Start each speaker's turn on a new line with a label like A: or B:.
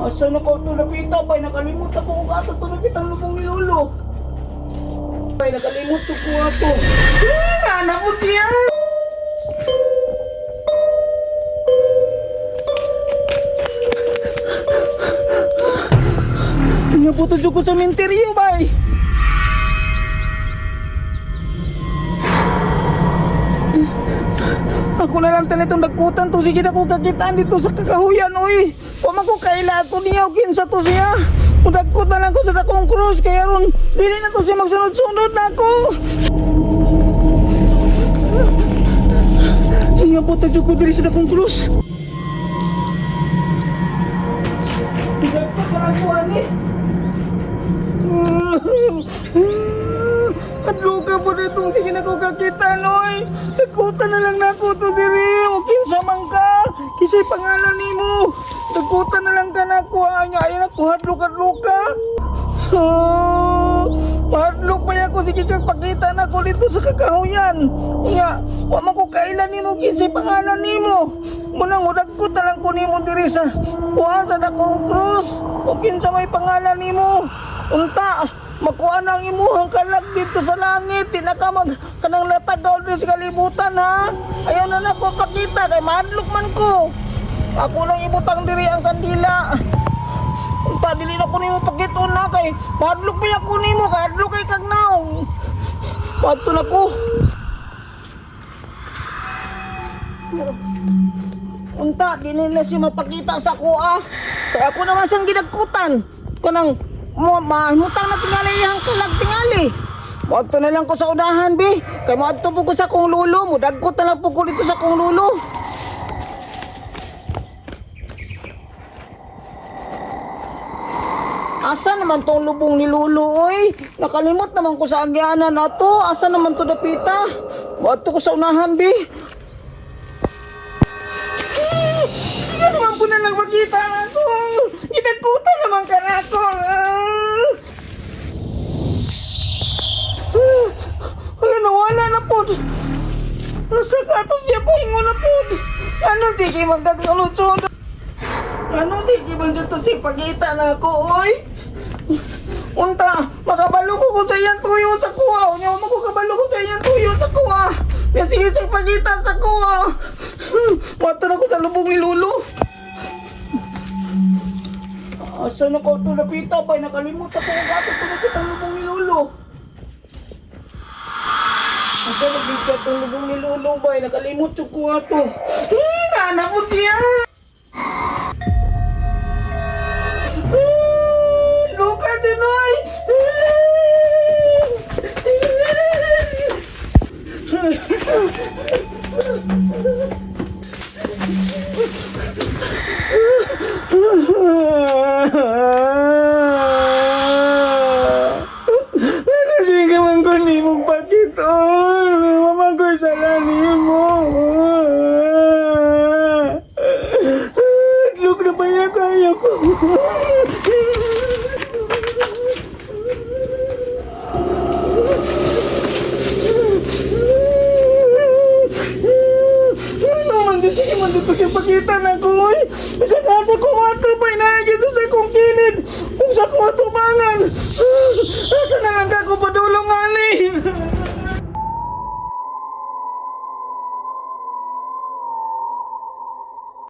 A: Asa na ko ito napita bay? Nakalimutan ko kung ato ito napita ang lubong ni Lolo. Bay, nakalimutan ko ato. Anak mo siya! Nabuto dyan ko sa menteryo bay. Ako na lang tanitong nagkutan to. Sige na ko kakitaan dito sa kakahuyan, oy. Huwag ko kaila to niya o kinsa to siya. Mudagkot na lang ko sa takong krus. Kaya ron, dili na to siya magsunod-sunod na ako. Hingapot na dyan ko dili sa takong krus. Mudagkot na lang ko, ani. Adluka po na itong sige na ko kakita, noy. Nagkutan na lang na ako to diri. O kinsa man ka. Kisa'y pangalan ni mo. Nagkutan na lang ka na ako. Ayun ako, hadlok-hadlok ka. Mahadlok pa yan ako. Sige kang pakita na ako dito sa kakahuyan. Nga, wala ko kailan ni mo. Kisa'y pangalan ni mo. Munang nagkutan na lang ko ni mo diri sa kuhaan sa dakong krus. O kinsa may pangalan ni mo. Unta, makuha na ang imuhang kalag dito sa langit. Di na ka kanang latagaw dito sa kalibutan, ha? Ayaw na ko pakita kay mahadlok man ko. Ako lang ibutang diri ang kandila. Unta, dili na ko nimo pakita na kay mahadlok pa ako nimo. Kahadlok kay kagnaw. Pato na ko. Unta, dili na siya mapakita sa kuha. Kaya ako naman siyang ginagkutan. Kanang mahutang na tingali yung kalag tingali. Maadto na lang ko sa unahan, be. Kaya maadto po ko sa kong lulo. Mudagkot na lang po ko dito sa kong lulo. Asa naman tong lubong ni Lulo, oy? Nakalimot naman ko sa agyanan na to. Asa naman to dapita? Maadto ko sa unahan, be. Sige naman po na lang makita ako. Ginagkutan naman ka na ako. Wala na, wala na po. Nasa kato siya po, hingo na po. Ano, sige, magdagsalutsun. Ano, sige, magdito siya, pagkita na ako, oy. Unta, makabalo ko sa iyan tuyo sa kuha. Unya, makabalo ko sa iyan tuyo sa kuha. Yan, sige, siya, pagkita sa kuha. Mata na ko sa lubong ni Lolo. Asa na ko ito napita ba? Nakalimutan ko kung bakit tumikit ang lubong ni Lolo. Asa nagdito itong lubong ni Lolo ba? Nakalimutan ko nga ito. Anak mo siya! Luka Tinoy! Ano sige man ko ni mong pakito? Mamang ko'y sala ni mo. Look na ba yan kaya ko? Sige man dito siya pakita na ko, oy. Bisa nasa kumato pa, inaagin sa kong kilid. Kung sa kumato bangan. Asa na lang ako padulong, ani.